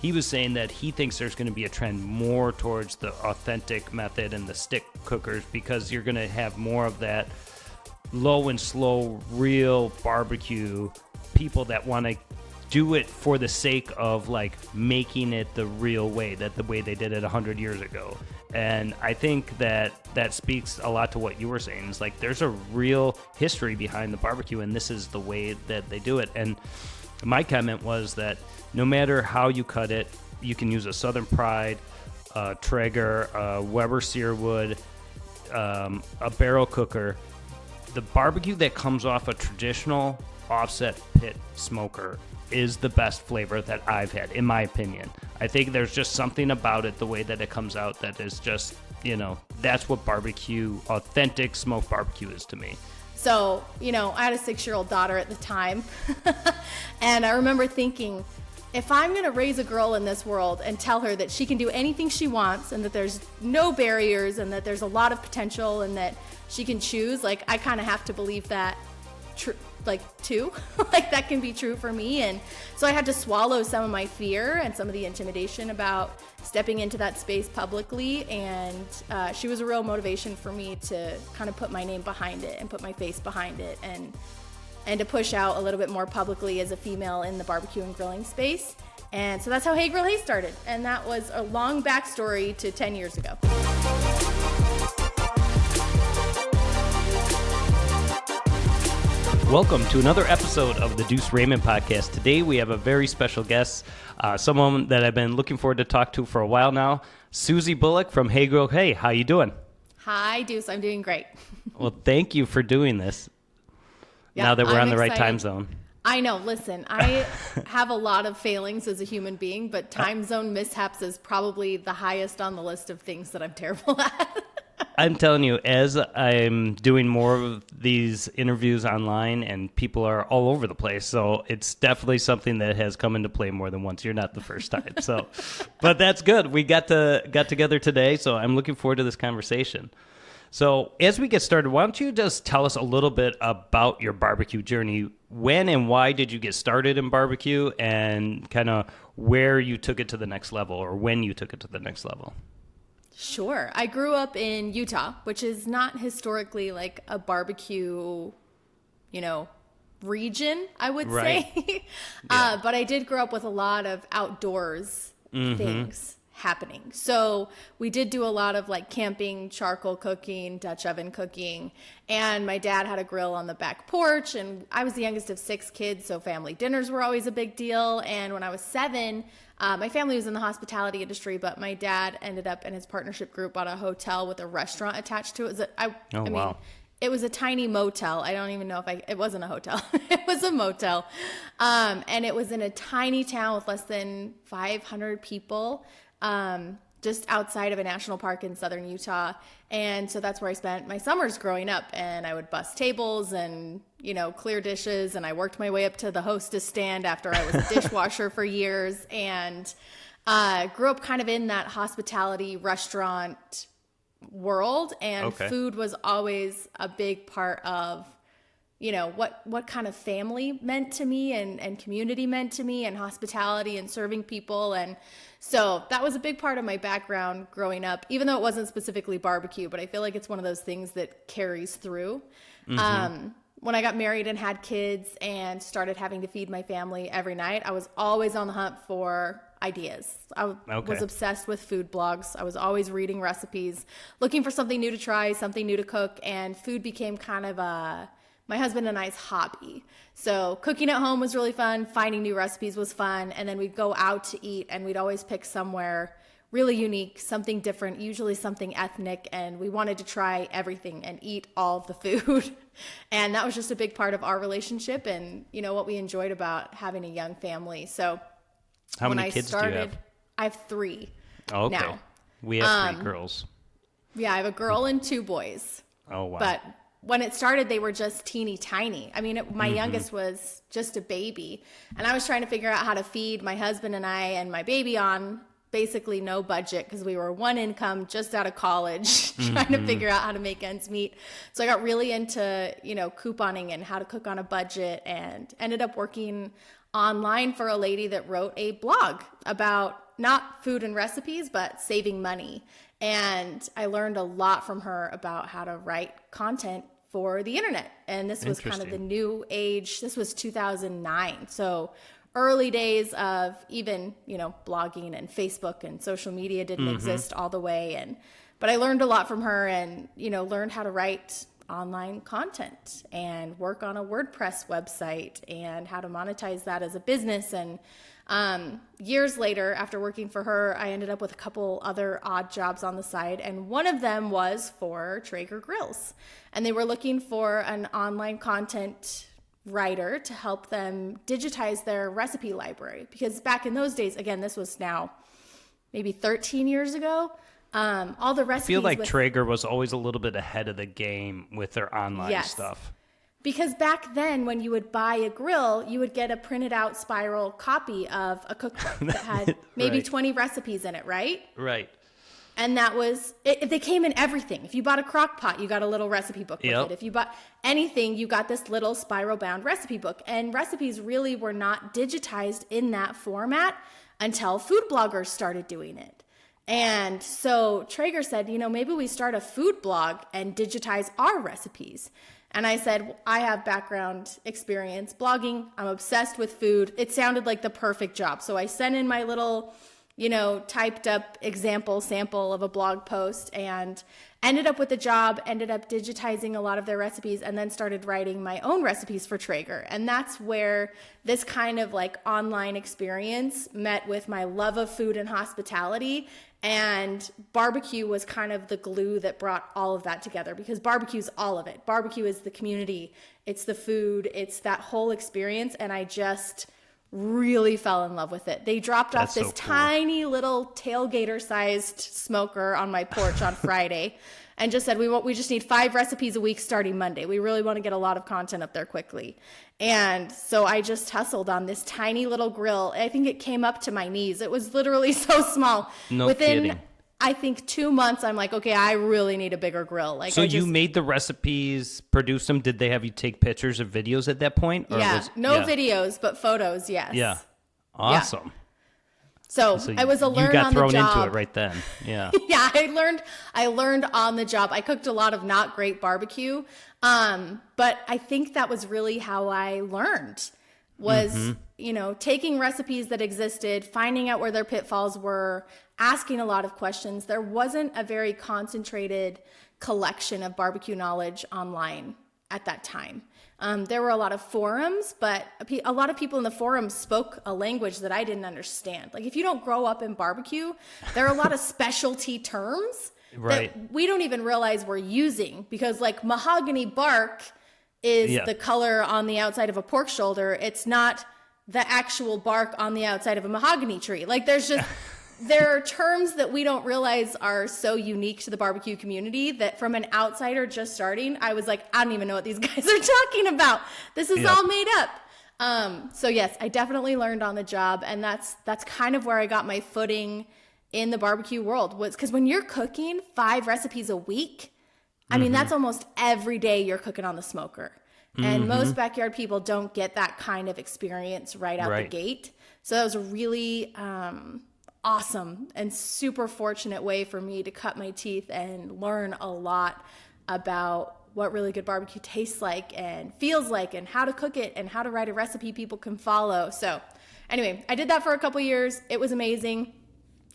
he was saying that he thinks there's going to be a trend more towards the authentic method and the stick cookers, because you're going to have more of that low and slow, real barbecue people that want to do it for the sake of like making it the real way, that the way they did it 100 years ago. And I think that speaks a lot to what you were saying. It's like there's a real history behind the barbecue, and this is the way that they do it. And my comment was that no matter how you cut it, you can use a Southern Pride, Traeger, Weber Searwood, a barrel cooker. The barbecue that comes off a traditional offset pit smoker is the best flavor that I've had, in my opinion. I think there's just something about it, the way that it comes out, that is just, that's what barbecue, authentic smoked barbecue is to me. So, I had a 6-year-old daughter at the time, and I remember thinking, if I'm going to raise a girl in this world and tell her that she can do anything she wants and that there's no barriers and that there's a lot of potential and that she can choose, like, I kind of have to believe that too. Like, that can be true for me. And so I had to swallow some of my fear and some of the intimidation about stepping into that space publicly. And she was a real motivation for me to kind of put my name behind it and put my face behind it, and to push out a little bit more publicly as a female in the barbecue and grilling space. And so that's how Hey Grill Hey started. And that was a long backstory to 10 years ago. Welcome to another episode of the Duce Raymond Podcast. Today we have a very special guest, someone that I've been looking forward to talk to for a while now, Susie Bulloch from Hey Grill Hey. How you doing? Hi, Duce. I'm doing great. Well, thank you for doing this. Yeah, now that we're I'm on the excited. right time zone. I know. Listen, I have a lot of failings as a human being, but time zone mishaps is probably the highest on the list of things that I'm terrible at. I'm telling you, as I'm doing more of these interviews online, and people are all over the place, so it's definitely something that has come into play more than once. You're not the first time, so, but that's good. We got together today, so I'm looking forward to this conversation. So as we get started, why don't you just tell us a little bit about your barbecue journey? When and why did you get started in barbecue, and kind of where you took it to the next level, or when you took it to the next level? Sure. I grew up in Utah, which is not historically like a barbecue, region, I would say. Yeah. But I did grow up with a lot of outdoors things happening. So we did do a lot of like camping, charcoal cooking, Dutch oven cooking. And my dad had a grill on the back porch, and I was the youngest of 6 kids. So family dinners were always a big deal. And when I was 7, my family was in the hospitality industry, but my dad ended up in his partnership group bought a hotel with a restaurant attached to it. Wow. It was a tiny motel. I don't even know it wasn't a hotel. It was a motel. And it was in a tiny town with less than 500 people, just outside of a national park in southern Utah. And so that's where I spent my summers growing up. And I would bus tables and, clear dishes. And I worked my way up to the hostess stand after I was a dishwasher for years. And grew up kind of in that hospitality restaurant world. And food was always a big part of, what kind of family meant to me and community meant to me, and hospitality and serving people. And so that was a big part of my background growing up, even though it wasn't specifically barbecue, but I feel like it's one of those things that carries through. When I got married and had kids and started having to feed my family every night, I was always on the hunt for ideas. I was obsessed with food blogs. I was always reading recipes, looking for something new to try, something new to cook, and food became kind of my husband and I's hobby. So cooking at home was really fun. Finding new recipes was fun. And then we'd go out to eat, and we'd always pick somewhere really unique, something different, usually something ethnic. And we wanted to try everything and eat all of the food. And that was just a big part of our relationship and, what we enjoyed about having a young family. So how many kids do you have? I have 3 now. We have 3 girls. Yeah, I have a girl and 2 boys. Oh, wow. But when it started, they were just teeny tiny. I mean, my youngest was just a baby. And I was trying to figure out how to feed my husband and I and my baby on basically no budget, because we were one income just out of college trying to figure out how to make ends meet. So I got really into, couponing and how to cook on a budget, and ended up working online for a lady that wrote a blog about not food and recipes, but saving money. And I learned a lot from her about how to write content for the internet. And this was kind of the new age. This was 2009. So early days of even, blogging and Facebook and social media didn't exist all the way. But I learned a lot from her and, learned how to write online content and work on a WordPress website and how to monetize that as a business. And years later, after working for her, I ended up with a couple other odd jobs on the side. And one of them was for Traeger grills. And they were looking for an online content writer to help them digitize their recipe library. Because back in those days, again, this was now maybe 13 years ago, all the recipes. I feel like Traeger was always a little bit ahead of the game with their online stuff. Because back then, when you would buy a grill, you would get a printed out spiral copy of a cookbook that had maybe 20 recipes in it, right? Right. And that was, they came in everything. If you bought a crock pot, you got a little recipe book with it. If you bought anything, you got this little spiral bound recipe book. And recipes really were not digitized in that format until food bloggers started doing it. And so Traeger said, maybe we start a food blog and digitize our recipes. And I said, I have background experience blogging. I'm obsessed with food. It sounded like the perfect job. So I sent in my little, typed up sample of a blog post and ended up with the job, ended up digitizing a lot of their recipes, and then started writing my own recipes for Traeger. And that's where this kind of like online experience met with my love of food and hospitality. And barbecue was kind of the glue that brought all of that together, because barbecue's all of it. Barbecue is the community, it's the food, it's that whole experience. And I just really fell in love with it. They dropped off this tiny little tailgater-sized smoker on my porch on Friday and just said, we just need 5 recipes a week starting Monday. We really want to get a lot of content up there quickly. And so I just hustled on this tiny little grill. I think it came up to my knees. It was literally so small. Within kidding. I think 2 months, I'm like, okay, I really need a bigger grill. Like, you made the recipes, produced them. Did they have you take pictures or videos at that point? Or videos, but photos, yes. Yeah. Awesome. Yeah. So I was a learn on the job. You got thrown into it right then. Yeah. Yeah, I learned on the job. I cooked a lot of not great barbecue. But I think that was really how I learned was, taking recipes that existed, finding out where their pitfalls were, asking a lot of questions. There wasn't a very concentrated collection of barbecue knowledge online at that time. There were a lot of forums, but a lot of people in the forums spoke a language that I didn't understand. Like, if you don't grow up in barbecue, there are a lot of specialty terms that we don't even realize we're using, because like mahogany bark is the color on the outside of a pork shoulder. It's not the actual bark on the outside of a mahogany tree. Like, there are terms that we don't realize are so unique to the barbecue community that from an outsider just starting, I was like, I don't even know what these guys are talking about. This is all made up. So yes, I definitely learned on the job. And that's kind of where I got my footing in the barbecue world, was because when you're cooking 5 recipes a week, I mean, that's almost every day you're cooking on the smoker. And most backyard people don't get that kind of experience right out the gate. So that was a really awesome and super fortunate way for me to cut my teeth and learn a lot about what really good barbecue tastes like and feels like, and how to cook it, and how to write a recipe people can follow. So anyway, I did that for a couple years. It was amazing.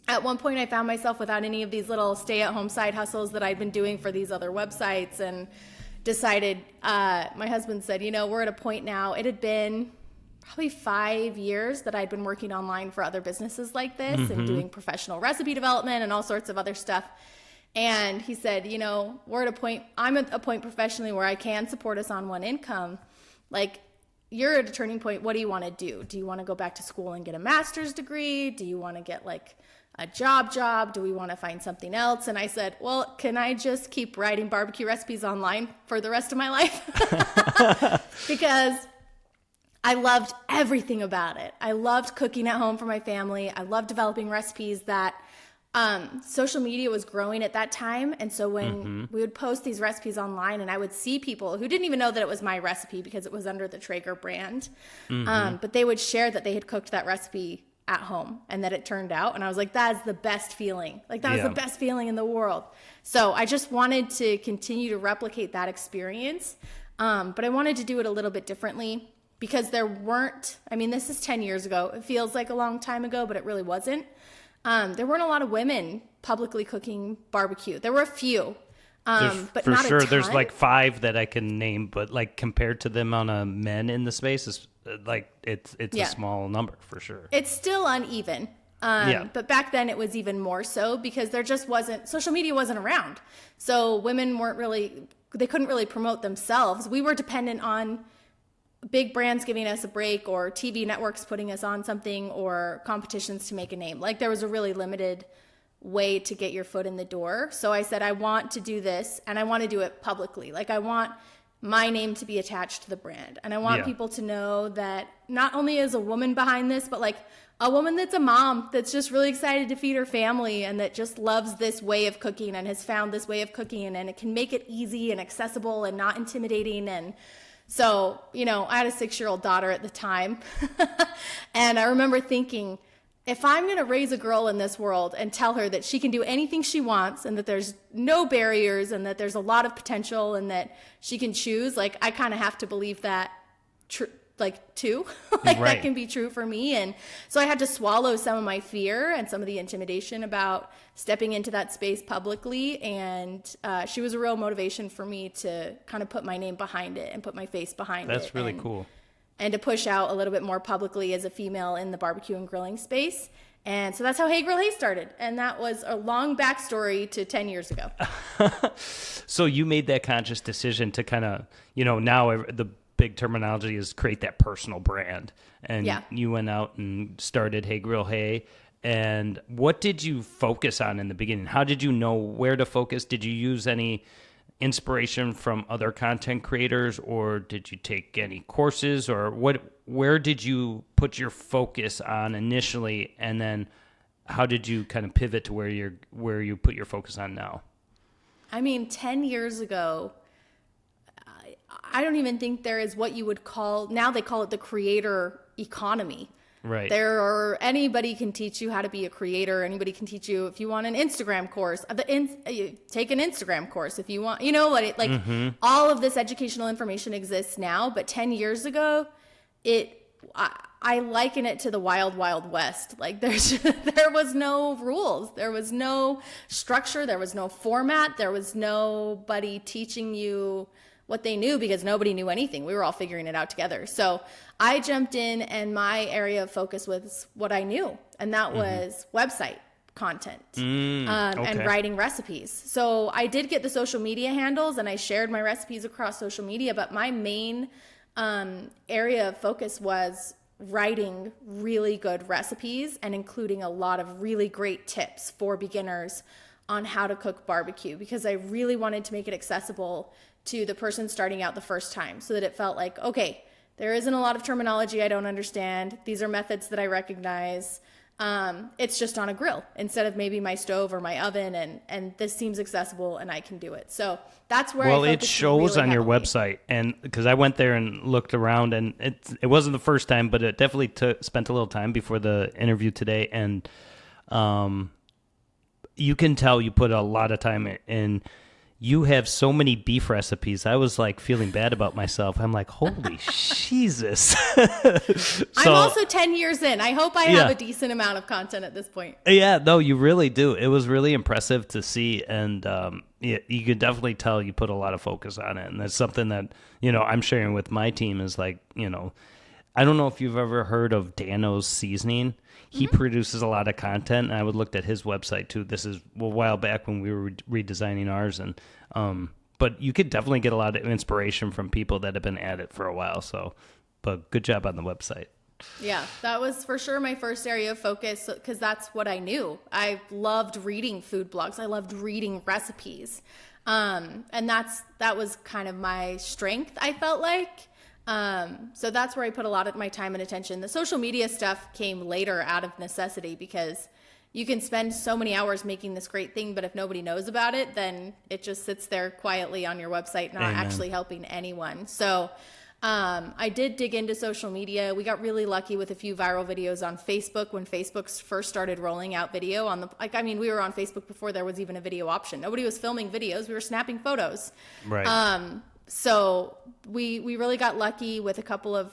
At one point, I found myself without any of these little stay-at-home side hustles that I'd been doing for these other websites, and decided, my husband said, we're at a point now. It had been probably 5 years that I'd been working online for other businesses like this and doing professional recipe development and all sorts of other stuff. And he said, we're at a point, I'm at a point professionally where I can support us on one income. Like, you're at a turning point. What do you want to do? Do you want to go back to school and get a master's degree? Do you want to get like a job? Do we want to find something else? And I said, well, can I just keep writing barbecue recipes online for the rest of my life? Because I loved everything about it. I loved cooking at home for my family. I loved developing recipes that social media was growing at that time. And so when we would post these recipes online, and I would see people who didn't even know that it was my recipe because it was under the Traeger brand. But they would share that they had cooked that recipe at home and that it turned out. And I was like, that is the best feeling. Like that was the best feeling in the world. So I just wanted to continue to replicate that experience. But I wanted to do it a little bit differently because there weren't, I mean, this is 10 years ago. It feels like a long time ago, but it really wasn't. There weren't a lot of women publicly cooking barbecue. There were a few, but for not sure. a ton. There's like 5 that I can name, but like compared to the amount of men in the space, is like it's a small number for sure. It's still uneven. But back then it was even more so because there just wasn't, social media wasn't around. So women they couldn't really promote themselves. We were dependent on big brands giving us a break or TV networks putting us on something or competitions to make a name. Like there was a really limited way to get your foot in the door. So I said, I want to do this and I want to do it publicly. Like I want my name to be attached to the brand. And I want people to know that not only is a woman behind this, but like a woman that's a mom that's just really excited to feed her family and that just loves this way of cooking and has found this way of cooking and it can make it easy and accessible and not intimidating. And so, you know, I had a 6-year-old daughter at the time. And I remember thinking, if I'm going to raise a girl in this world and tell her that she can do anything she wants and that there's no barriers and that there's a lot of potential and that she can choose, like I kind of have to believe that too. That can be true for me. And so I had to swallow some of my fear and some of the intimidation about stepping into that space publicly. And she was a real motivation for me to kind of put my name behind it and put my face behind it. That's really cool. And to push out a little bit more publicly as a female in the barbecue and grilling space. And so that's how Hey Grill Hey started. And that was a long backstory to 10 years ago. So you made that conscious decision to kind of, you know, now the big terminology is create that personal brand. And you went out and started Hey Grill Hey. And what did you focus on in the beginning? How did you know where to focus? Did you use any inspiration from other content creators, or did you take any courses, or where did you put your focus on initially, and then how did you kind of pivot to where you put your focus on now? I mean, 10 years ago, I don't even think there is what you would call, now they call it the creator economy. Right. Anybody can teach you how to be a creator. Anybody can teach you if you want an Instagram course. Take an Instagram course if you want. You know what? All of this educational information exists now, but 10 years ago, I liken it to the wild, wild west. Like there was no rules, there was no structure, there was no format, there was nobody teaching you what they knew because nobody knew anything. We were all figuring it out together. So I jumped in and my area of focus was what I knew. And that was website content and writing recipes. So I did get the social media handles and I shared my recipes across social media, but my main area of focus was writing really good recipes and including a lot of really great tips for beginners on how to cook barbecue because I really wanted to make it accessible to the person starting out the first time so that it felt like, okay, there isn't a lot of terminology I don't understand. These are methods that I recognize. It's just on a grill instead of maybe my stove or my oven, and this seems accessible and I can do it. So that's where it shows really on your website, and because I went there and looked around, and it wasn't the first time, but it definitely spent a little time before the interview today, and you can tell you put a lot of time in. You have so many beef recipes. I was like feeling bad about myself. I'm like, holy Jesus. I'm also 10 years in. I hope I have a decent amount of content at this point. Yeah, no, you really do. It was really impressive to see. And you could definitely tell you put a lot of focus on it. And that's something that, you know, I'm sharing with my team is like, you know, I don't know if you've ever heard of Dano's Seasoning. He produces a lot of content, and I would looked at his website too. This is a while back when we were redesigning ours, and but you could definitely get a lot of inspiration from people that have been at it for a while. So, but good job on the website. Yeah, that was for sure my first area of focus because that's what I knew. I loved reading food blogs. I loved reading recipes, and that was kind of my strength. I felt like. So that's where I put a lot of my time and attention. The social media stuff came later out of necessity because you can spend so many hours making this great thing, but if nobody knows about it, then it just sits there quietly on your website, not actually helping anyone. So I did dig into social media. We got really lucky with a few viral videos on Facebook when Facebook first started rolling out video on we were on Facebook before there was even a video option. Nobody was filming videos. We were snapping photos. Right. So we really got lucky with a couple of,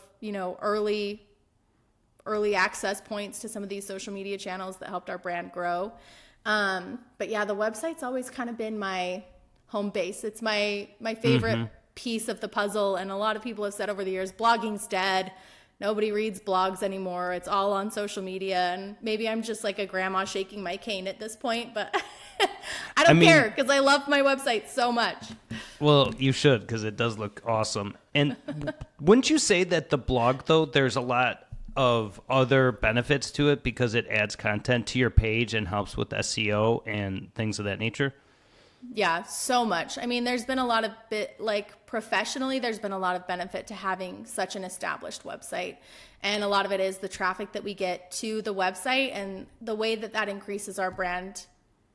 early access points to some of these social media channels that helped our brand grow. But yeah, the website's always kind of been my home base. It's my favorite piece of the puzzle. And a lot of people have said over the years, blogging's dead. Nobody reads blogs anymore. It's all on social media. And maybe I'm just like a grandma shaking my cane at this point, but I don't care because I love my website so much. Well, you should, because it does look awesome. And wouldn't you say that the blog, though, there's a lot of other benefits to it because it adds content to your page and helps with SEO and things of that nature? Yeah, so much. I mean, there's been a lot of professionally, there's been a lot of benefit to having such an established website. And a lot of it is the traffic that we get to the website and the way that increases our brand,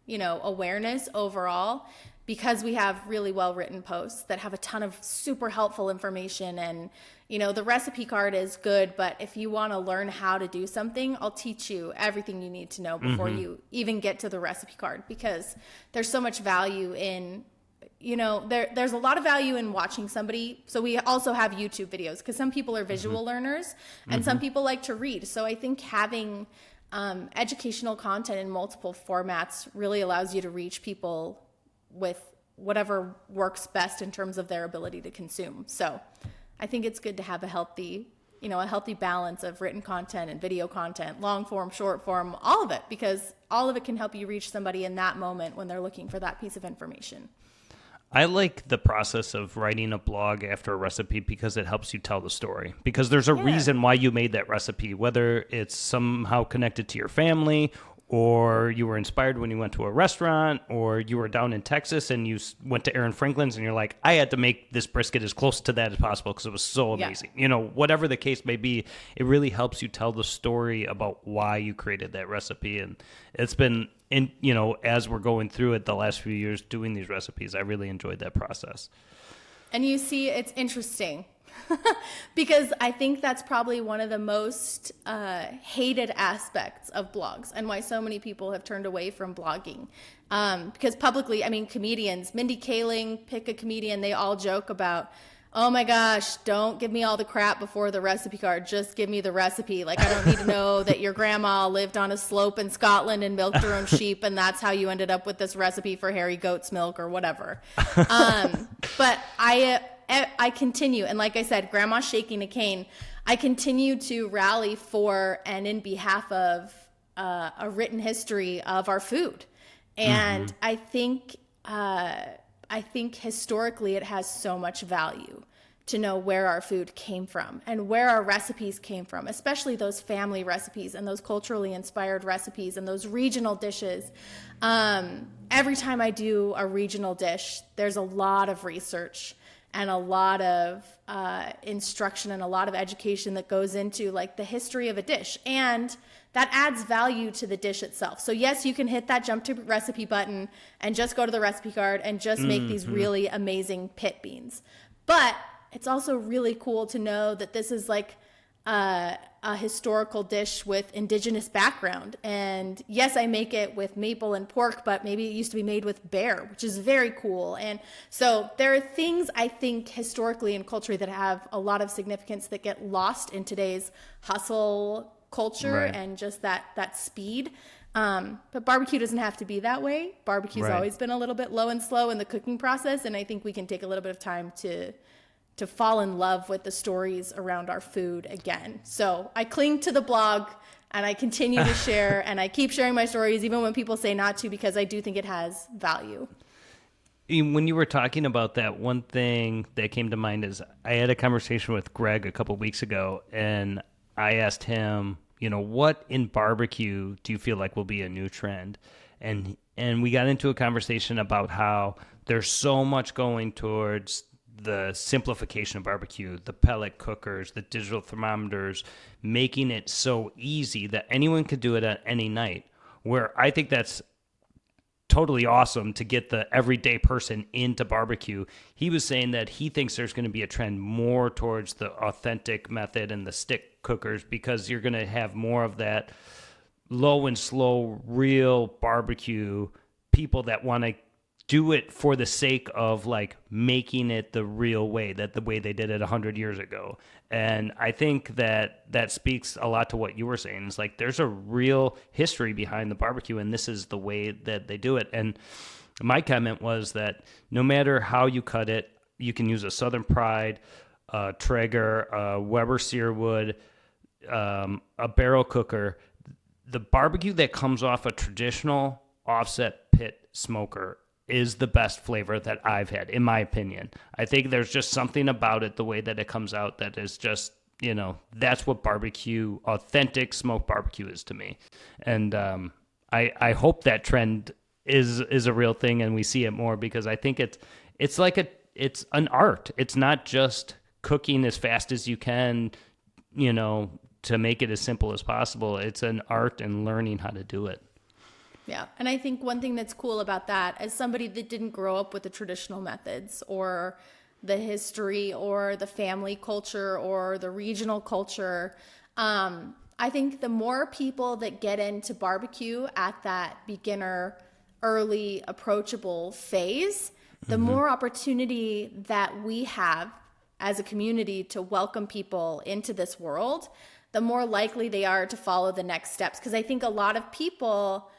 awareness overall, because we have really well-written posts that have a ton of super helpful information. And, the recipe card is good, but if you want to learn how to do something, I'll teach you everything you need to know before you even get to the recipe card, because there's so much value in, there's a lot of value in watching somebody. So we also have YouTube videos because some people are visual learners and some people like to read. So I think having educational content in multiple formats really allows you to reach people with whatever works best in terms of their ability to consume. So I think it's good to have a healthy balance of written content and video content, long form, short form, all of it, because all of it can help you reach somebody in that moment when they're looking for that piece of information. I like the process of writing a blog after a recipe because it helps you tell the story. Because there's a reason why you made that recipe, whether it's somehow connected to your family, or you were inspired when you went to a restaurant, or you were down in Texas and you went to Aaron Franklin's and you're like, I had to make this brisket as close to that as possible because it was so amazing. Whatever the case may be, it really helps you tell the story about why you created that recipe. And it's been, as we're going through it the last few years doing these recipes, I really enjoyed that process. And you see, it's interesting. Because I think that's probably one of the most hated aspects of blogs and why so many people have turned away from blogging. Because publicly, comedians, Mindy Kaling, pick a comedian, they all joke about, oh my gosh, don't give me all the crap before the recipe card. Just give me the recipe. Like, I don't need to know that your grandma lived on a slope in Scotland and milked her own sheep, and that's how you ended up with this recipe for hairy goat's milk or whatever. But I continue, and like I said, grandma shaking a cane, I continue to rally for and in behalf of a written history of our food. And I think historically it has so much value to know where our food came from and where our recipes came from, especially those family recipes and those culturally inspired recipes and those regional dishes. Every time I do a regional dish, there's a lot of research and a lot of instruction and a lot of education that goes into like the history of a dish. And that adds value to the dish itself. So yes, you can hit that jump to recipe button and just go to the recipe card and just make these really amazing pit beans. But it's also really cool to know that this is like a historical dish with indigenous background. And yes, I make it with maple and pork, but maybe it used to be made with bear, which is very cool. And so there are things I think historically and culturally that have a lot of significance that get lost in today's hustle culture and just that speed. But barbecue doesn't have to be that way. Barbecue's always been a little bit low and slow in the cooking process. And I think we can take a little bit of time to fall in love with the stories around our food again. So I cling to the blog and I continue to share and I keep sharing my stories even when people say not to, because I do think it has value. When you were talking about that, one thing that came to mind is I had a conversation with Greg a couple weeks ago and I asked him, what in barbecue do you feel like will be a new trend? And we got into a conversation about how there's so much going towards the simplification of barbecue, the pellet cookers, the digital thermometers, making it so easy that anyone could do it at any night. where I think that's totally awesome to get the everyday person into barbecue. He was saying that he thinks there's going to be a trend more towards the authentic method and the stick cookers, because you're going to have more of that low and slow, real barbecue people that want to do it for the sake of like making it the real way, that the way they did it 100 years ago. And I think that speaks a lot to what you were saying. It's like there's a real history behind the barbecue, and this is the way that they do it. And my comment was that no matter how you cut it, you can use a Southern Pride, Traeger, Weber Searwood, a barrel cooker. The barbecue that comes off a traditional offset pit smoker is the best flavor that I've had, in my opinion. I think there's just something about it, the way that it comes out, that is just, that's what barbecue, authentic smoked barbecue is to me. And I hope that trend is a real thing and we see it more, because I think it's it's an art. It's not just cooking as fast as you can, to make it as simple as possible. It's an art and learning how to do it. Yeah. And I think one thing that's cool about that, as somebody that didn't grow up with the traditional methods or the history or the family culture or the regional culture, I think the more people that get into barbecue at that beginner, early, approachable phase, the more opportunity that we have as a community to welcome people into this world, the more likely they are to follow the next steps. Because I think a lot of people,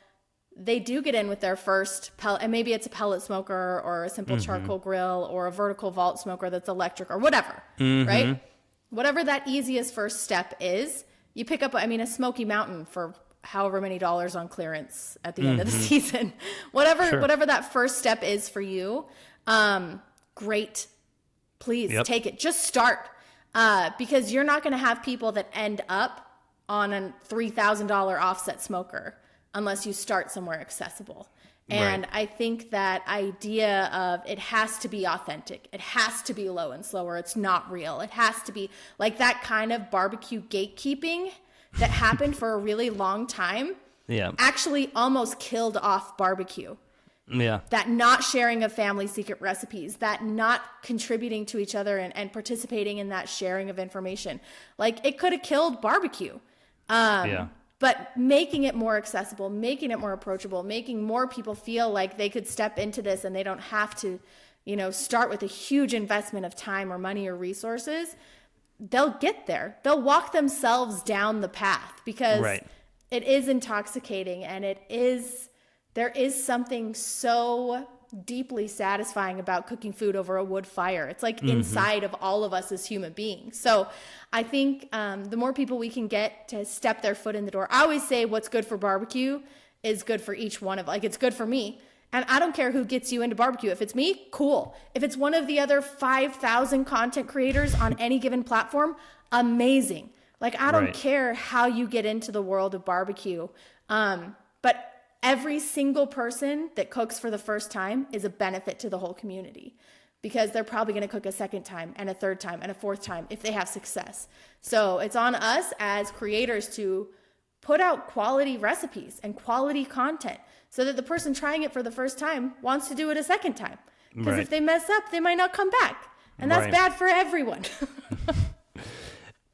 they do get in with their first pellet, and maybe it's a pellet smoker or a simple charcoal grill or a vertical vault smoker that's electric or whatever, right? Whatever that easiest first step is, you pick up, a Smoky Mountain for however many dollars on clearance at the end of the season. Whatever that first step is for you, great. Please take it. Just start. Because you're not going to have people that end up on a $3,000 offset smoker unless you start somewhere accessible. And I think that idea of it has to be authentic, it has to be low and slower, it's not real, it has to be like that kind of barbecue gatekeeping that happened for a really long time, actually almost killed off barbecue. Yeah. That not sharing of family secret recipes, that not contributing to each other and participating in that sharing of information. Like, it could have killed barbecue. But making it more accessible, making it more approachable, making more people feel like they could step into this and they don't have to, start with a huge investment of time or money or resources, they'll get there. They'll walk themselves down the path, because it is intoxicating, and there is something so deeply satisfying about cooking food over a wood fire. It's like inside of all of us as human beings. So I think the more people we can get to step their foot in the door, I always say what's good for barbecue is good for each one of, like, it's good for me. And I don't care who gets you into barbecue. If it's me, cool. If it's one of the other 5,000 content creators on any given platform, amazing. Like, I don't care how you get into the world of barbecue. But every single person that cooks for the first time is a benefit to the whole community, because they're probably going to cook a second time and a third time and a fourth time if they have success. So it's on us as creators to put out quality recipes and quality content so that the person trying it for the first time wants to do it a second time. Because if they mess up, they might not come back. And that's bad for everyone.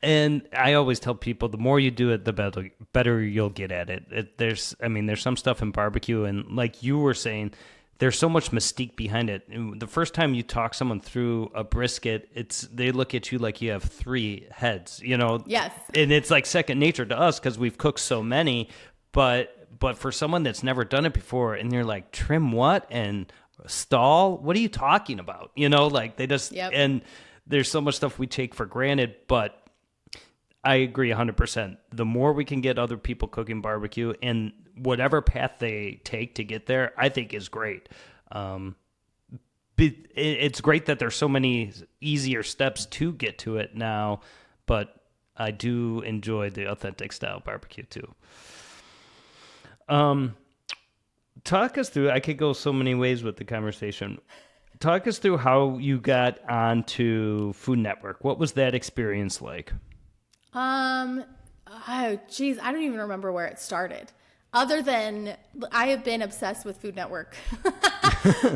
And I always tell people, the more you do it, the better you'll get at it. There's some stuff in barbecue, and like you were saying, there's so much mystique behind it. The first time you talk someone through a brisket, they look at you like you have 3 heads, Yes. And it's like second nature to us because we've cooked so many, but for someone that's never done it before, and you're like, trim what? And stall? What are you talking about? Like they just, and there's so much stuff we take for granted, but I agree 100%. The more we can get other people cooking barbecue, and whatever path they take to get there, I think is great. It's great that there's so many easier steps to get to it now, but I do enjoy the authentic style barbecue too. Talk us through, I could go so many ways with the conversation. Talk us through how you got onto Food Network. What was that experience like? I don't even remember where it started. Other than I have been obsessed with Food Network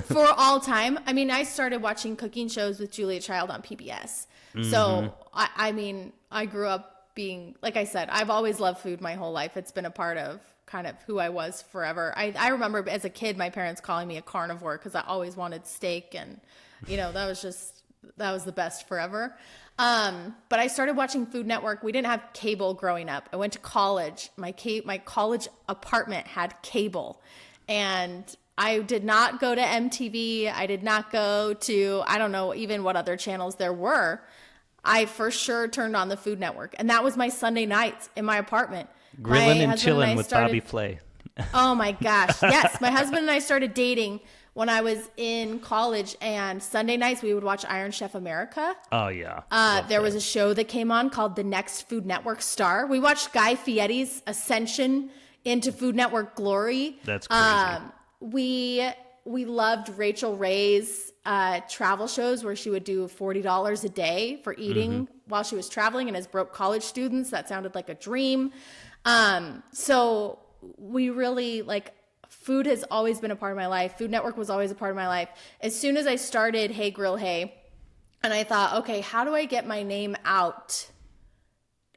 for all time. I mean, I started watching cooking shows with Julia Child on PBS. So, I mean, I grew up being, like I said, I've always loved food my whole life. It's been a part of kind of who I was forever. I remember as a kid, my parents calling me a carnivore because I always wanted steak. And, you know, that was the best forever. But I started watching Food Network. We didn't have cable growing up. I went to college. My college apartment had cable, and I did not go to MTV. I did not go to, I don't know even what other channels there were. I for sure turned on the Food Network, and that was my Sunday nights in my apartment. Grilling and chilling with Bobby Flay. Oh my gosh. Yes. My husband and I started dating when I was in college, and Sunday nights we would watch Iron Chef America. Oh yeah. There was a show that came on called The Next Food Network Star. We watched Guy Fieri's ascension into Food Network glory. That's crazy. We loved Rachel Ray's travel shows where she would do $40 a day for eating while she was traveling, and as broke college students, that sounded like a dream. So we really, like, food has always been a part of my life. Food Network was always a part of my life. As soon as I started Hey Grill Hey, and I thought, okay, how do I get my name out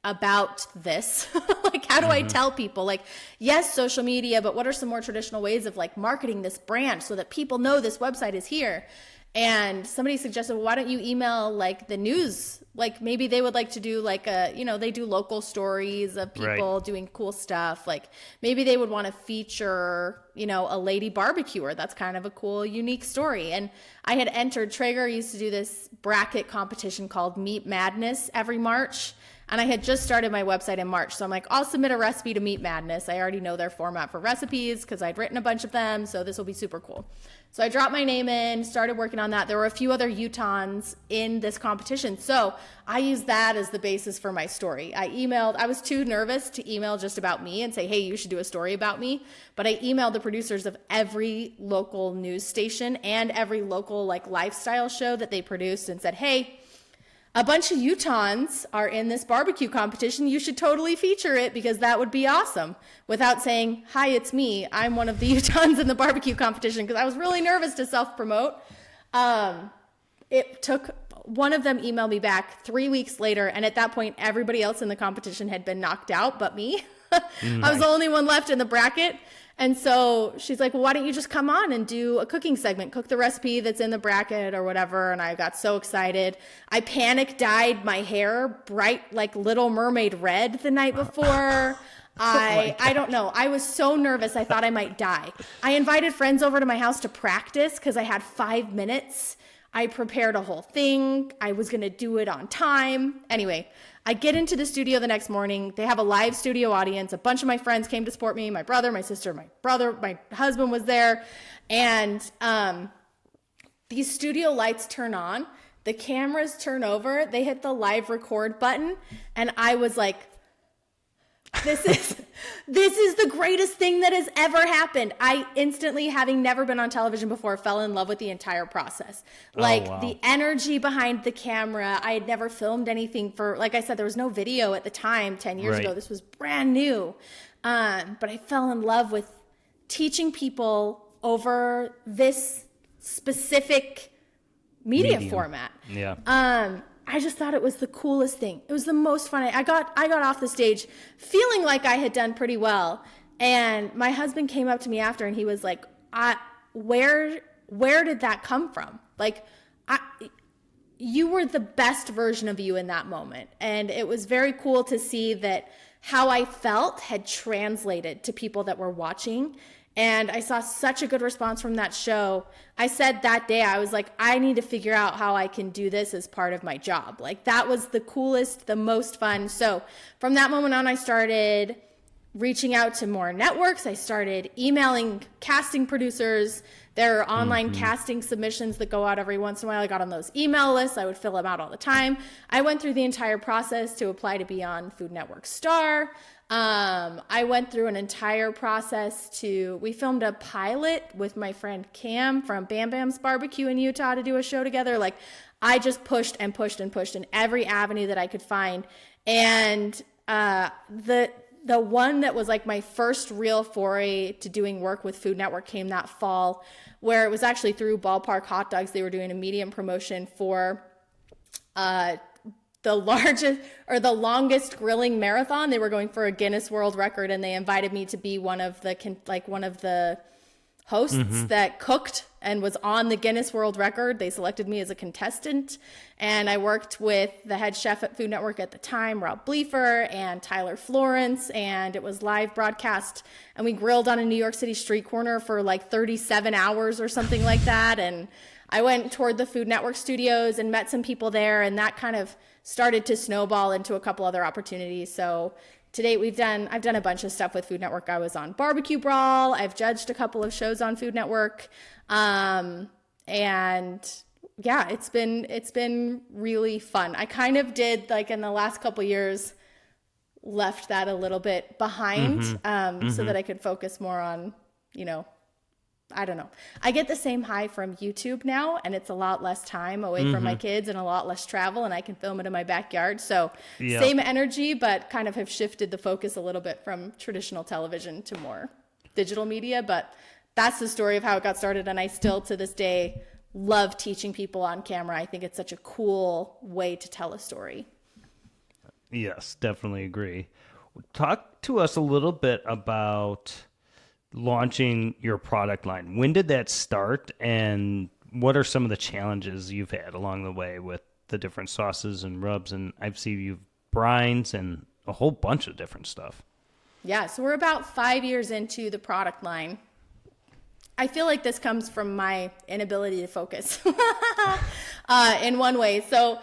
about this? Like, how do I tell people? Like, yes, social media, but what are some more traditional ways of like marketing this brand so that people know this website is here? And somebody suggested, well, why don't you email like the news? Like maybe they would like to do like a, you know, they do local stories of people doing cool stuff. Like maybe they would want to feature, you know, a lady barbecuer. That's kind of a cool, unique story. And I had entered, Traeger used to do this bracket competition called Meat Madness every March. And I had just started my website in March. So I'm like, I'll submit a recipe to Meat Madness. I already know their format for recipes because I'd written a bunch of them. So this will be super cool. So I dropped my name in, started working on that. There were a few other Utahns in this competition. So I used that as the basis for my story. I was too nervous to email just about me and say, hey, you should do a story about me. But I emailed the producers of every local news station and every local like lifestyle show that they produced and said, hey, a bunch of Utahns are in this barbecue competition. You should totally feature it because that would be awesome. Without saying, hi, it's me. I'm one of the Utahns in the barbecue competition because I was really nervous to self-promote. It took, one of them emailed me back 3 weeks later. And at that point, everybody else in the competition had been knocked out but me. I was the only one left in the bracket. And so she's like, well, why don't you just come on and do a cooking segment, cook the recipe that's in the bracket or whatever. And I got so excited. I panic dyed my hair bright, like Little Mermaid red the night before. I don't know. I was so nervous. I thought I might die. I invited friends over to my house to practice because I had 5 minutes. I prepared a whole thing. I was going to do it on time. Anyway, I get into the studio the next morning. They have a live studio audience. A bunch of my friends came to support me. My brother, my sister, my husband was there. And these studio lights turn on. The cameras turn over. They hit the live record button. And I was like, this is the greatest thing that has ever happened. I instantly, having never been on television before, fell in love with the entire process. Like the energy behind the camera. I had never filmed anything for, like I said, there was no video at the time 10 years ago. This was brand new. But I fell in love with teaching people over this specific media format. Yeah. I just thought it was the coolest thing. It was the most fun. I got off the stage feeling like I had done pretty well. And my husband came up to me after and he was like, where did that come from? Like, you were the best version of you in that moment. And it was very cool to see that how I felt had translated to people that were watching. And I saw such a good response from that show. I said that day, I was like, I need to figure out how I can do this as part of my job. Like that was the coolest, the most fun. So from that moment on, I started reaching out to more networks. I started emailing casting producers. There are online casting submissions that go out every once in a while. I got on those email lists. I would fill them out all the time. I went through the entire process to apply to be on Food Network Star. I went through an entire process we filmed a pilot with my friend Cam from Bam Bam's Barbecue in Utah to do a show together. Like I just pushed and pushed and pushed in every avenue that I could find. And, the one that was like my first real foray to doing work with Food Network came that fall, where it was actually through Ballpark Hot Dogs. They were doing a medium promotion for the largest or the longest grilling marathon. They were going for a Guinness World Record, and they invited me to be one of the hosts that cooked and was on the Guinness World Record. They selected me as a contestant, and I worked with the head chef at Food Network at the time, Rob Bleefer, and Tyler Florence, and it was live broadcast, and we grilled on a New York City street corner for like 37 hours or something like that. And I went toward the Food Network studios and met some people there, and that kind of started to snowball into a couple other opportunities. So to date, I've done a bunch of stuff with Food Network. I was on Barbecue Brawl. I've judged a couple of shows on Food Network. And yeah, it's been really fun. I kind of did, like, in the last couple of years, left that a little bit behind, so that I could focus more on, I don't know. I get the same high from YouTube now, and it's a lot less time away from my kids and a lot less travel, and I can film it in my backyard. So same energy, but kind of have shifted the focus a little bit from traditional television to more digital media. But that's the story of how it got started, and I still, to this day, love teaching people on camera. I think it's such a cool way to tell a story. Yes, definitely agree. Talk to us a little bit about launching your product line. When did that start, and what are some of the challenges you've had along the way with the different sauces and rubs? And I've seen you've brines and a whole bunch of different stuff. Yeah, so we're about 5 years into the product line. I feel like this comes from my inability to focus in one way. So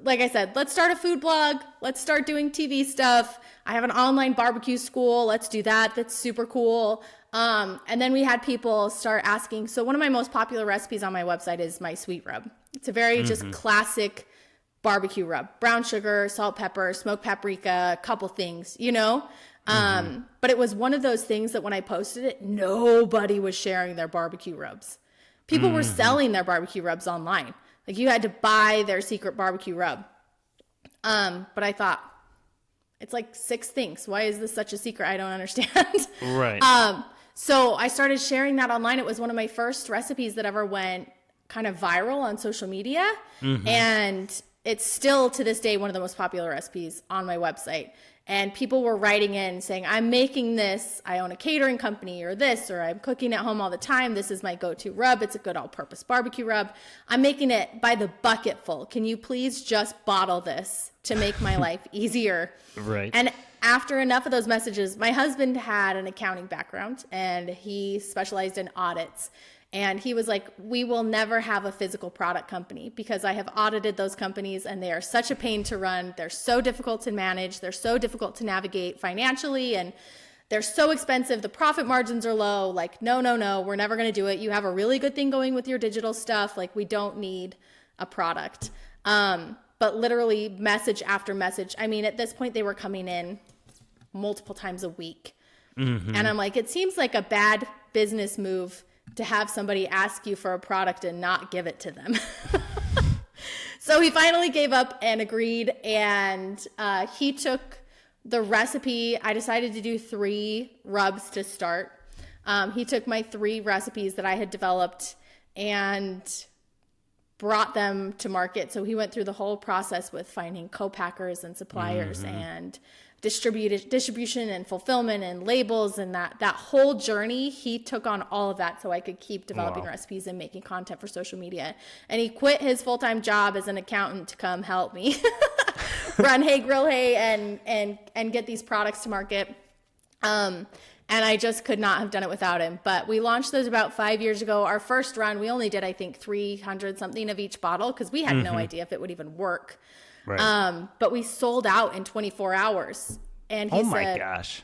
like I said, let's start a food blog. Let's start doing TV stuff. I have an online barbecue school. Let's do that. That's super cool. And then we had people start asking. So one of my most popular recipes on my website is my sweet rub. It's a very just classic barbecue rub. Brown sugar, salt, pepper, smoked paprika, a couple things, But it was one of those things that when I posted it, nobody was sharing their barbecue rubs. People were selling their barbecue rubs online. Like, you had to buy their secret barbecue rub. But I thought, it's like 6 things. Why is this such a secret? I don't understand. Right. So I started sharing that online. It was one of my first recipes that ever went kind of viral on social media. And it's still, to this day, one of the most popular recipes on my website. And people were writing in saying, I'm making this, I own a catering company, or this, or I'm cooking at home all the time. This is my go-to rub. It's a good all-purpose barbecue rub. I'm making it by the bucketful. Can you please just bottle this to make my life easier? Right. And after enough of those messages, my husband had an accounting background, and he specialized in audits. And he was like, we will never have a physical product company, because I have audited those companies and they are such a pain to run. They're so difficult to manage. They're so difficult to navigate financially, and they're so expensive. The profit margins are low. Like, no, we're never going to do it. You have a really good thing going with your digital stuff. Like, we don't need a product. But literally message after message. I mean, at this point, they were coming in multiple times a week. And I'm like, it seems like a bad business move to have somebody ask you for a product and not give it to them. So he finally gave up and agreed, and he took the recipe. I decided to do 3 rubs to start. He took my 3 recipes that I had developed and brought them to market. So he went through the whole process with finding co-packers and suppliers and distribution and fulfillment and labels, and that whole journey. He took on all of that so I could keep developing recipes and making content for social media. And he quit his full-time job as an accountant to come help me run Hey Grill Hey and get these products to market. And I just could not have done it without him. But we launched those about 5 years ago. Our first run, we only did, I think, 300 something of each bottle, because we had no idea if it would even work. Right. But we sold out in 24 hours. And he said, oh my gosh.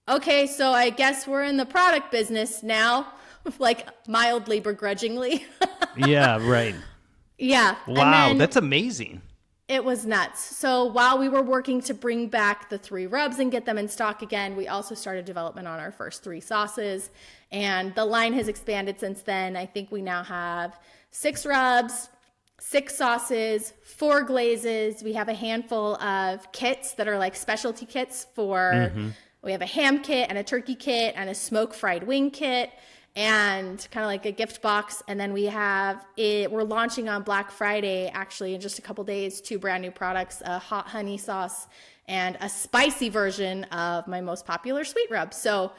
Okay, so I guess we're in the product business now, like mildly begrudgingly. Yeah, right. Yeah. Wow, that's amazing. It was nuts. So while we were working to bring back the 3 rubs and get them in stock again, we also started development on our first 3 sauces. And the line has expanded since then. I think we now have 6 rubs, 6 sauces, 4 glazes. We have a handful of kits that are like specialty kits for, we have a ham kit and a turkey kit and a smoke fried wing kit and kind of like a gift box. And then we have we're launching on Black Friday, actually in just a couple days, 2 brand new products, a hot honey sauce and a spicy version of my most popular sweet rub. So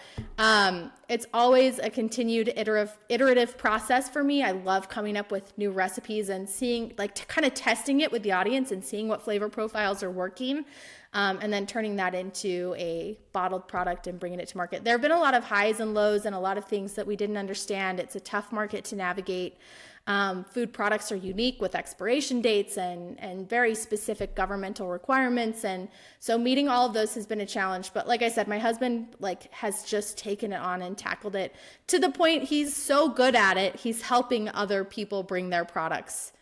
it's always a continued iterative process for me. I love coming up with new recipes and seeing, like, kind of testing it with the audience and seeing what flavor profiles are working, and then turning that into a bottled product and bringing it to market. There have been a lot of highs and lows and a lot of things that we didn't understand. It's a tough market to navigate. Food products are unique with expiration dates and very specific governmental requirements. And so meeting all of those has been a challenge. But like I said, my husband has just taken it on and tackled it to the point he's so good at it. He's helping other people bring their products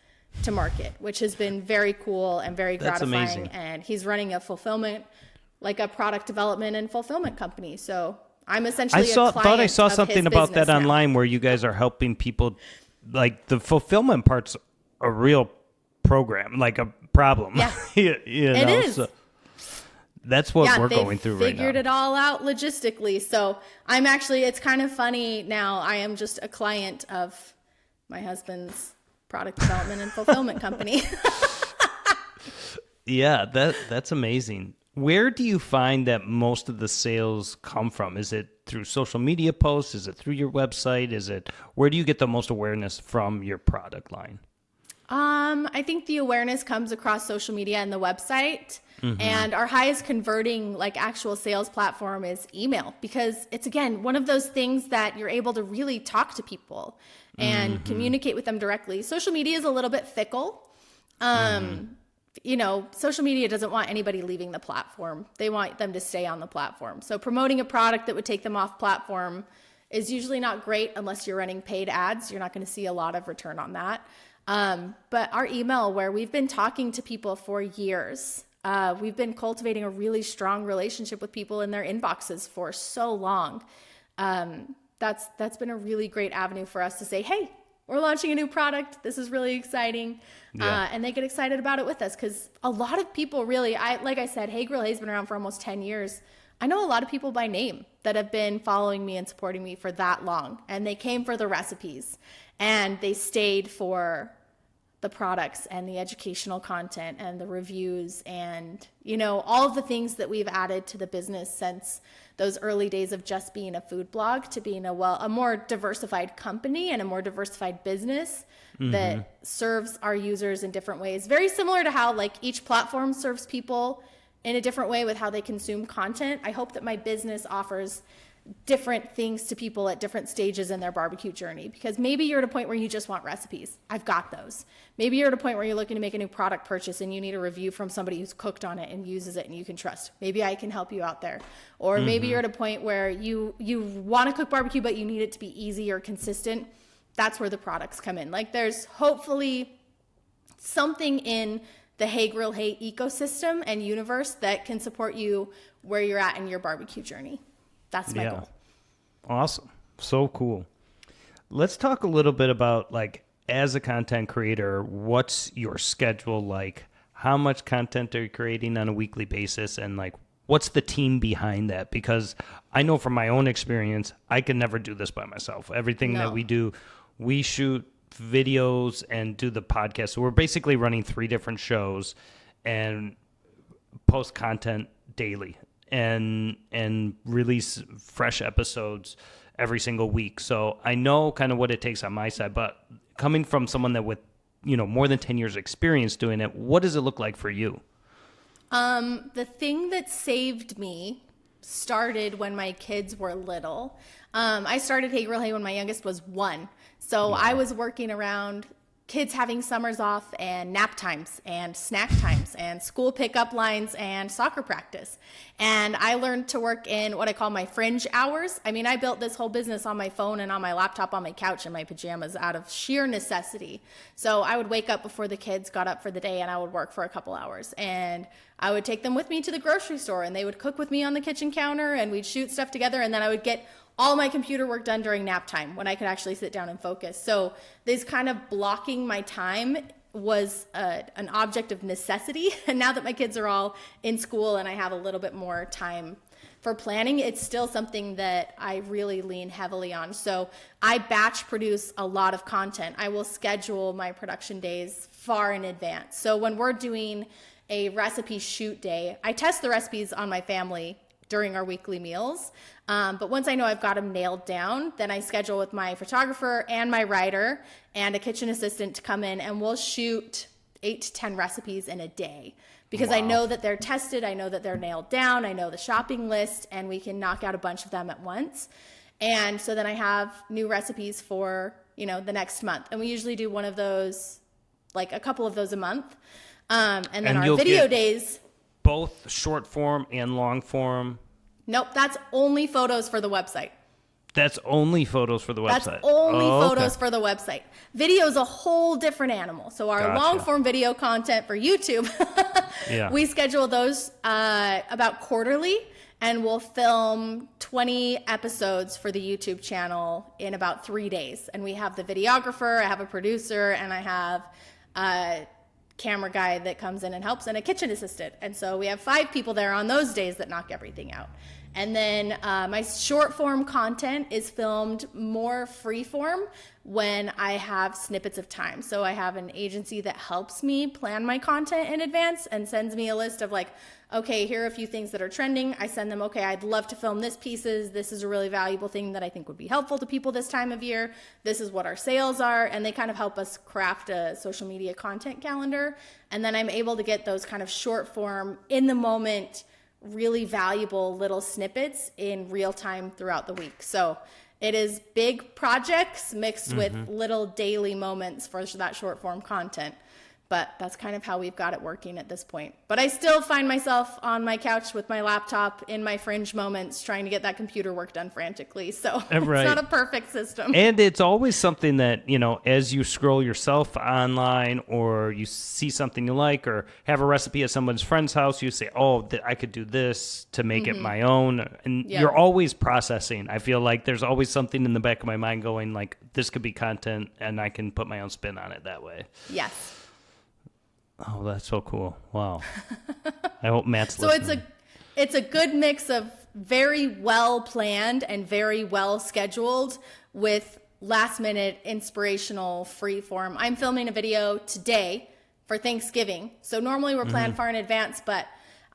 to market, which has been very cool and very gratifying. That's amazing. And he's running a fulfillment, like a product development and fulfillment company. So I'm essentially thought I saw something about that online where you guys are helping people. Like, the fulfillment part's a real program, like a problem. Yeah, it is. So that's what we're going through right now. Figured it all out logistically. So I'm actually, it's kind of funny now. I am just a client of my husband's product development and fulfillment company. Yeah, that's amazing. Where do you find that most of the sales come from? Is it through social media posts? Is it through your website? Where do you get the most awareness from your product line? I think the awareness comes across social media and the website. And our highest converting, like, actual sales platform is email, because it's, again, one of those things that you're able to really talk to people and communicate with them directly. Social media is a little bit fickle. Social media doesn't want anybody leaving the platform. They want them to stay on the platform. So promoting a product that would take them off platform is usually not great unless you're running paid ads. You're not going to see a lot of return on that. But our email, where we've been talking to people for years, we've been cultivating a really strong relationship with people in their inboxes for so long. That's been a really great avenue for us to say, hey, we're launching a new product. This is really exciting. And they get excited about it with us, because a lot of people really, like I said, Hey Grill Hay's been around for almost 10 years. I know a lot of people by name that have been following me and supporting me for that long. And they came for the recipes and they stayed for the products and the educational content and the reviews and, all of the things that we've added to the business since those early days of just being a food blog to being a more diversified company and a more diversified business that serves our users in different ways. Very similar to how, like, each platform serves people in a different way with how they consume content. I hope that my business offers different things to people at different stages in their barbecue journey, because maybe you're at a point where you just want recipes. I've got those. Maybe you're at a point where you're looking to make a new product purchase and you need a review from somebody who's cooked on it and uses it and you can trust. Maybe I can help you out there. Or maybe you're at a point where you want to cook barbecue, but you need it to be easy or consistent. That's where the products come in. Like, there's hopefully something in the Hey Grill Hey ecosystem and universe that can support you where you're at in your barbecue journey. That's my goal. Awesome. So cool. Let's talk a little bit about, like, as a content creator, what's your schedule like? How much content are you creating on a weekly basis? And, like, what's the team behind that? Because I know from my own experience, I can never do this by myself. Everything that we do, we shoot videos and do the podcast. So we're basically running 3 different shows and post content daily and release fresh episodes every single week. So I know kind of what it takes on my side, but coming from someone that with, more than 10 years experience doing it, what does it look like for you? The thing that saved me started when my kids were little. I started Hey Grill Hey when my youngest was 1. So I was working around kids having summers off and nap times and snack times and school pickup lines and soccer practice. And I learned to work in what I call my fringe hours. I mean, I built this whole business on my phone and on my laptop on my couch in my pajamas out of sheer necessity. So I would wake up before the kids got up for the day and I would work for a couple hours. And I would take them with me to the grocery store and they would cook with me on the kitchen counter and we'd shoot stuff together, and then I would get all my computer work done during nap time when I could actually sit down and focus. So this kind of blocking my time was an object of necessity. And now that my kids are all in school and I have a little bit more time for planning, it's still something that I really lean heavily on. So I batch produce a lot of content. I will schedule my production days far in advance. So when we're doing a recipe shoot day, I test the recipes on my family during our weekly meals. But once I know I've got them nailed down, then I schedule with my photographer and my writer and a kitchen assistant to come in, and we'll shoot 8 to 10 recipes in a day. Because I know that they're tested, I know that they're nailed down, I know the shopping list, and we can knock out a bunch of them at once. And so then I have new recipes for, the next month. And we usually do one of those, like a couple of those a month. And then our video days. Both short form and long form? Nope, that's only photos for the website. That's only photos for the website. That's only photos for the website. Video is a whole different animal. So our long form video content for YouTube, we schedule those about quarterly, and we'll film 20 episodes for the YouTube channel in about 3 days. And we have the videographer, I have a producer, and I have a camera guy that comes in and helps, and a kitchen assistant. And so we have 5 people there on those days that knock everything out. And then my short form content is filmed more free form when I have snippets of time. So I have an agency that helps me plan my content in advance and sends me a list of like, okay, here are a few things that are trending. I send them, okay, I'd love to film this pieces. This is a really valuable thing that I think would be helpful to people this time of year. This is what our sales are. And they kind of help us craft a social media content calendar. And then I'm able to get those kind of short form, in the moment, really valuable little snippets in real time throughout the week. So it is big projects mixed with little daily moments for that short form content. But that's kind of how we've got it working at this point. But I still find myself on my couch with my laptop in my fringe moments trying to get that computer work done frantically. So it's not a perfect system. And it's always something that, as you scroll yourself online or you see something you like or have a recipe at someone's friend's house, you say, I could do this to make it my own. And you're always processing. I feel like there's always something in the back of my mind going like, this could be content and I can put my own spin on it that way. Yes. Oh, that's so cool. Wow. I hope Matt's listening. So it's a good mix of very well planned and very well scheduled with last minute inspirational free form. I'm filming a video today for Thanksgiving. So normally we're planned far in advance, but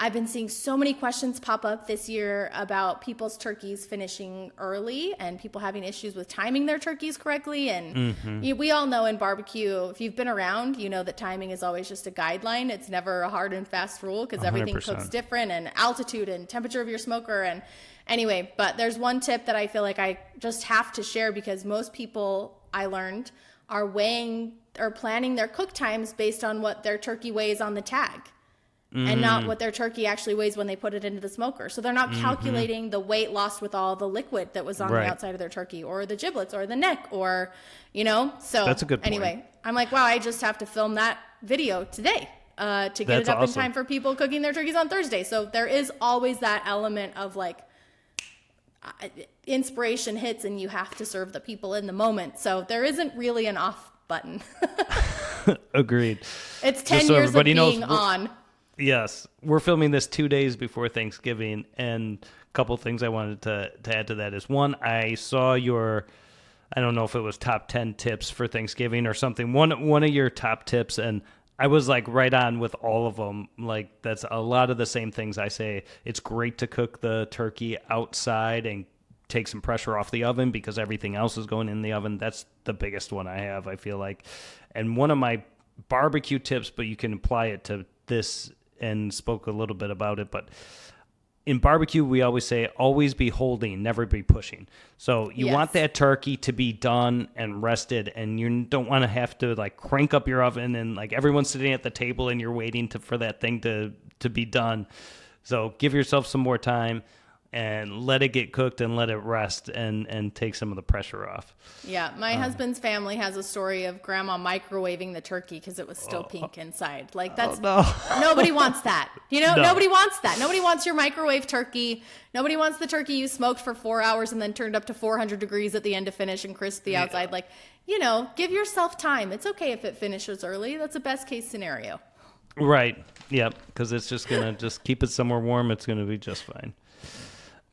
I've been seeing so many questions pop up this year about people's turkeys finishing early and people having issues with timing their turkeys correctly. And we all know in barbecue, if you've been around, you know that timing is always just a guideline. It's never a hard and fast rule because everything cooks different, and altitude and temperature of your smoker. And anyway, but there's one tip that I feel like I just have to share because most people, I learned, are weighing or planning their cook times based on what their turkey weighs on the tag. And not what their turkey actually weighs when they put it into the smoker. So they're not calculating the weight lost with all the liquid that was on the outside of their turkey or the giblets or the neck or, So that's a good point. Anyway, I'm like, wow, I just have to film that video today to get it up in time for people cooking their turkeys on Thursday. So there is always that element of like inspiration hits and you have to serve the people in the moment. So there isn't really an off button. Agreed. It's 10 years of being on. Yes. We're filming this 2 days before Thanksgiving, and a couple things I wanted to add to that is, one, I saw I don't know if it was top 10 tips for Thanksgiving or something, one of your top tips, and I was like right on with all of them. Like that's a lot of the same things I say. It's great to cook the turkey outside and take some pressure off the oven because everything else is going in the oven. That's the biggest one I have, I feel like. And one of my barbecue tips, but you can apply it to this, and spoke a little bit about it, but in barbecue, we always say, always be holding, never be pushing. So you want that turkey to be done and rested, and you don't want to have to like crank up your oven and like everyone's sitting at the table and you're waiting for that thing to be done. So give yourself some more time. and let it get cooked and let it rest and take some of the pressure off. Yeah, my husband's family has a story of grandma microwaving the turkey because it was still pink inside. Like that's nobody wants that. You know, nobody wants that. Nobody wants your microwave turkey. Nobody wants the turkey you smoked for 4 hours and then turned up to 400 degrees at the end to finish and crisp the outside. Like, you know, give yourself time. It's okay if it finishes early. That's a best case scenario. Right. Yep. Because it's just gonna just keep it somewhere warm. It's gonna be just fine.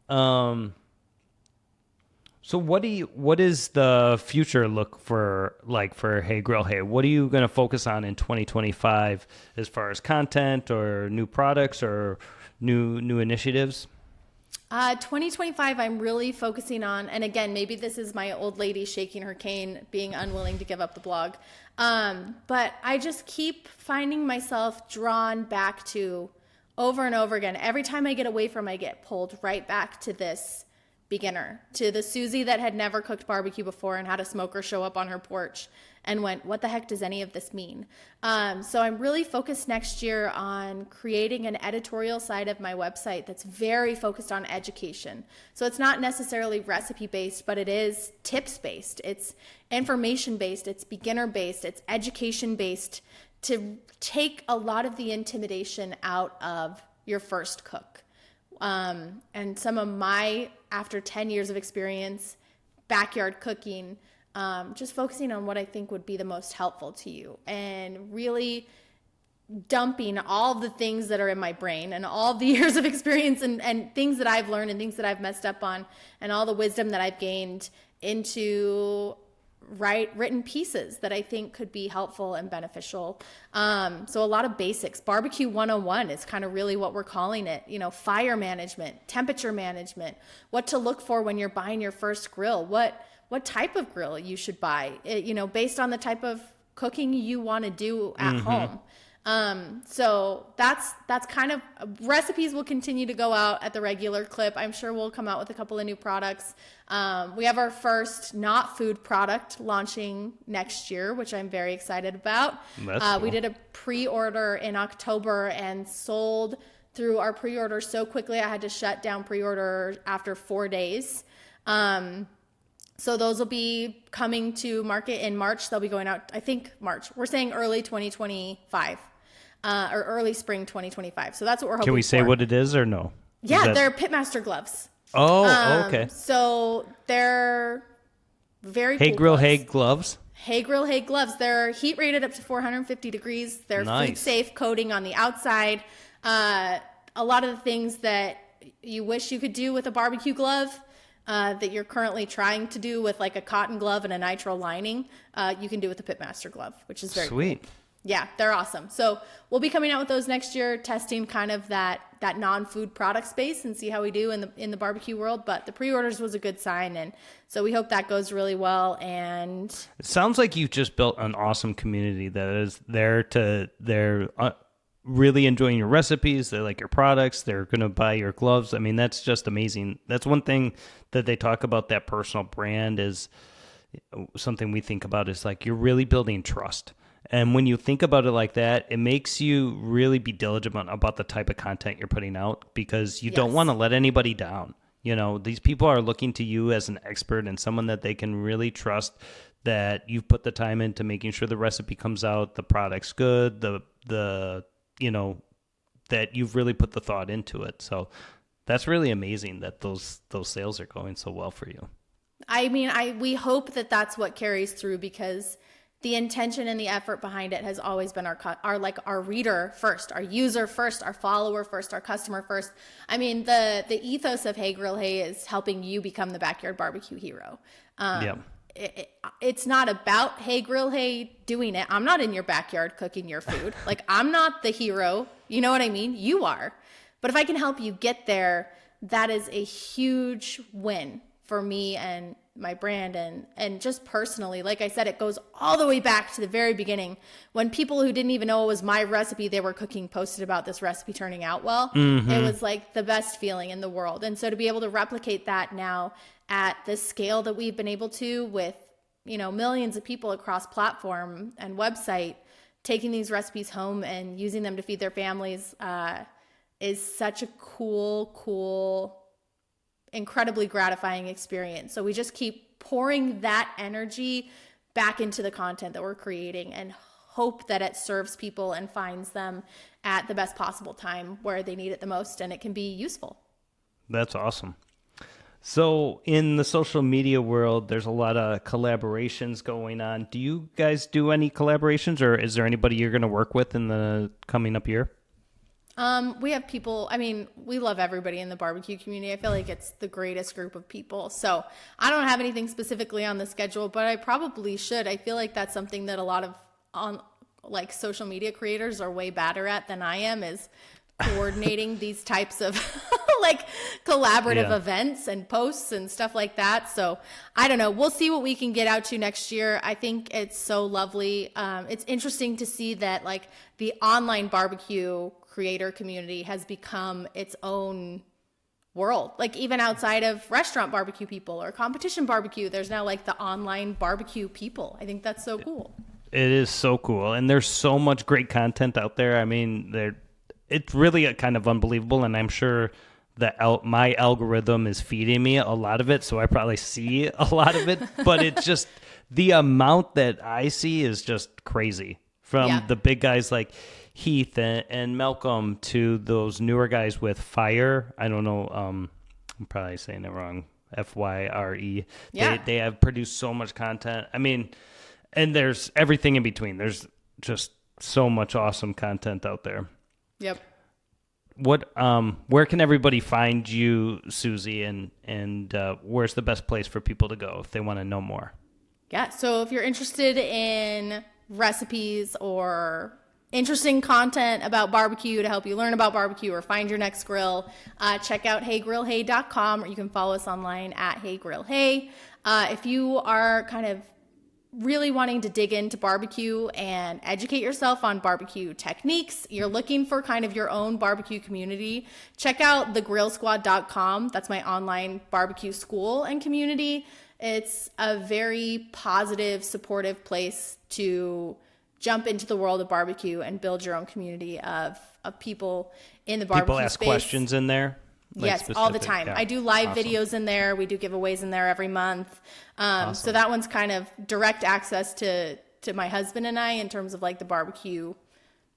So what is the future look for Hey Grill Hey? What are you going to focus on in 2025 as far as content or new products or new initiatives? 2025, I'm really focusing on, and again, maybe this is my old lady shaking her cane, being unwilling to give up the blog. But I just keep finding myself drawn back to over and over again. Every time I get away from, I get pulled right back to this beginner, to the Susie that had never cooked barbecue before and had a smoker show up on her porch and went, what the heck does any of this mean? So I'm really focused next year on creating an editorial side of my website that's very focused on education. So it's not necessarily recipe based, but it is tips based. It's information based. It's beginner based. It's education based, to take a lot of the intimidation out of your first cook. And some of my, after 10 years of experience, backyard cooking, just focusing on what I think would be the most helpful to you, and really dumping all the things that are in my brain and all the years of experience and things that I've learned and things that I've messed up on and all the wisdom that I've gained into written pieces that I think could be helpful and beneficial. So a lot of basics. Barbecue 101 is kind of really what we're calling it. You know, fire management, temperature management, what to look for when you're buying your first grill, what type of grill you should buy, based on the type of cooking you want to do at home. So that's kind of, recipes will continue to go out at the regular clip. I'm sure we'll come out with a couple of new products. We have our first not food product launching next year, which I'm very excited about. Cool. We did a pre-order in October and sold through our pre-order so quickly I had to shut down pre-order after 4 days. So those will be coming to market in March. They'll be going out, I think, March. We're saying early 2025. Or early spring 2025. So that's what we're hoping for. Can we say what it is or no? Yeah, they're pitmaster gloves. Oh, okay. So they're very Hey cool Grill gloves. Hey gloves? Hey Grill Hey gloves. They're heat rated up to 450 degrees. They're food safe coating on the outside. A lot of the things that you wish you could do with a barbecue glove that you're currently trying to do with like a cotton glove and a nitrile lining, you can do with a pitmaster glove, which is very sweet. Cool. Yeah, they're awesome. So we'll be coming out with those next year, testing kind of that non-food product space and see how we do in the barbecue world. But the pre-orders was a good sign, and so we hope that goes really well. And it sounds like you've just built an awesome community that is they're really enjoying your recipes. They like your products. They're going to buy your gloves. I mean, that's just amazing. That's one thing that they talk about, that personal brand, is something we think about is like you're really building trust. And when you think about it like that, it makes you really be diligent about the type of content you're putting out, because you don't want to let anybody down. You know, these people are looking to you as an expert and someone that they can really trust, that you've put the time into making sure the recipe comes out, the product's good, that you've really put the thought into it. So that's really amazing that those sales are going so well for you. I mean, we hope that that's what carries through, because the intention and the effort behind it has always been our reader first, our user first, our follower first, our customer first. I mean, the ethos of Hey Grill Hey is helping you become the backyard barbecue hero. It's not about Hey Grill Hey doing it. I'm not in your backyard cooking your food. Like, I'm not the hero. You know what I mean? You are. But if I can help you get there, that is a huge win for me and my brand and just personally. Like I said, it goes all the way back to the very beginning when people who didn't even know it was my recipe they were cooking posted about this recipe turning out well. It was like the best feeling in the world. And so to be able to replicate that now at the scale that we've been able to with, millions of people across platform and website, taking these recipes home and using them to feed their families, is such a cool incredibly gratifying experience. So we just keep pouring that energy back into the content that we're creating and hope that it serves people and finds them at the best possible time where they need it the most and it can be useful. That's awesome. So in the social media world, there's a lot of collaborations going on. Do you guys do any collaborations, or is there anybody you're going to work with in the coming up year? We have people, I mean, we love everybody in the barbecue community. I feel like it's the greatest group of people. So I don't have anything specifically on the schedule, but I probably should. I feel like that's something that a lot of social media creators are way better at than I am, is coordinating these types of collaborative events and posts and stuff like that. So I don't know. We'll see what we can get out to next year. I think it's so lovely. It's interesting to see that the online barbecue creator community has become its own world. Even outside of restaurant barbecue people or competition barbecue, there's now the online barbecue people. I think that's so cool. It is so cool. And there's so much great content out there. I mean, it's really kind of unbelievable. And I'm sure that my algorithm is feeding me a lot of it. So I probably see a lot of it, but it's just the amount that I see is just crazy, from the big guys like Heath and Malcolm to those newer guys with Fire. I don't know. I'm probably saying it wrong. FYRE. Yeah. They have produced so much content. I mean, and there's everything in between. There's just so much awesome content out there. Yep. Where can everybody find you, Susie, and where's the best place for people to go if they want to know more? Yeah. So if you're interested in recipes or interesting content about barbecue to help you learn about barbecue or find your next grill, check out heygrillhey.com, or you can follow us online at heygrillhey. If you are kind of really wanting to dig into barbecue and educate yourself on barbecue techniques, you're looking for kind of your own barbecue community, check out thegrillsquad.com. That's my online barbecue school and community. It's a very positive, supportive place to jump into the world of barbecue and build your own community of people in the barbecue People ask space. Questions in there? Yes, all the time. Yeah. I do live videos in there. We do giveaways in there every month. So that one's kind of direct access to my husband and I in terms of the barbecue.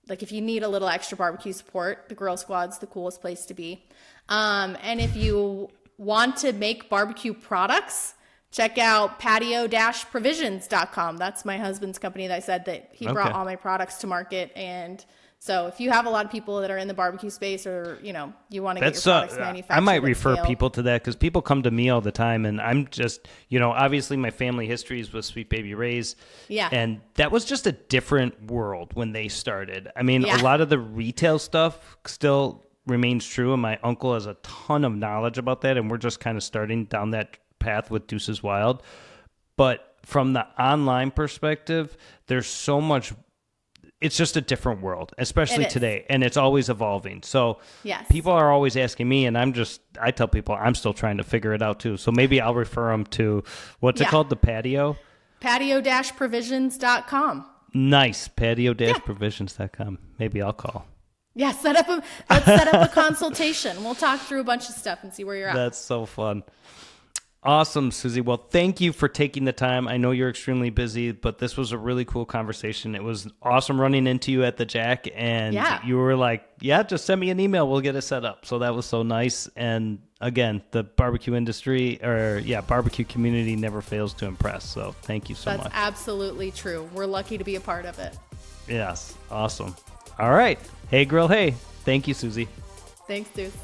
If you need a little extra barbecue support, the Grill Squad's the coolest place to be. And if you want to make barbecue products, check out patio-provisions.com. That's my husband's company that I said that he brought all my products to market. And so if you have a lot of people that are in the barbecue space, or, you want to get your products manufactured. I might refer people to that, because people come to me all the time, and I'm just, obviously my family history is with Sweet Baby Ray's. Yeah. And that was just a different world when they started. I mean, a lot of the retail stuff still remains true, and my uncle has a ton of knowledge about that, and we're just kind of starting down that path with Duce's Wild. But from the online perspective, there's so much. It's just a different world, especially today, and it's always evolving. So people are always asking me, and I tell people I'm still trying to figure it out too. So maybe I'll refer them to, what's it called? The patio? Patio-provisions.com. Nice. Patio-provisions.com. Maybe I'll call. Yeah, let's set up a consultation. We'll talk through a bunch of stuff and see where you're at. That's so fun. Awesome, Susie. Well, thank you for taking the time. I know you're extremely busy, but this was a really cool conversation. It was awesome running into you at the Jack, and you were like, just send me an email. We'll get it set up. So that was so nice. And again, the barbecue industry, barbecue community never fails to impress. So thank you so much. That's absolutely true. We're lucky to be a part of it. Yes. Awesome. All right. Hey, Grill. Hey. Thank you, Susie. Thanks, Duce.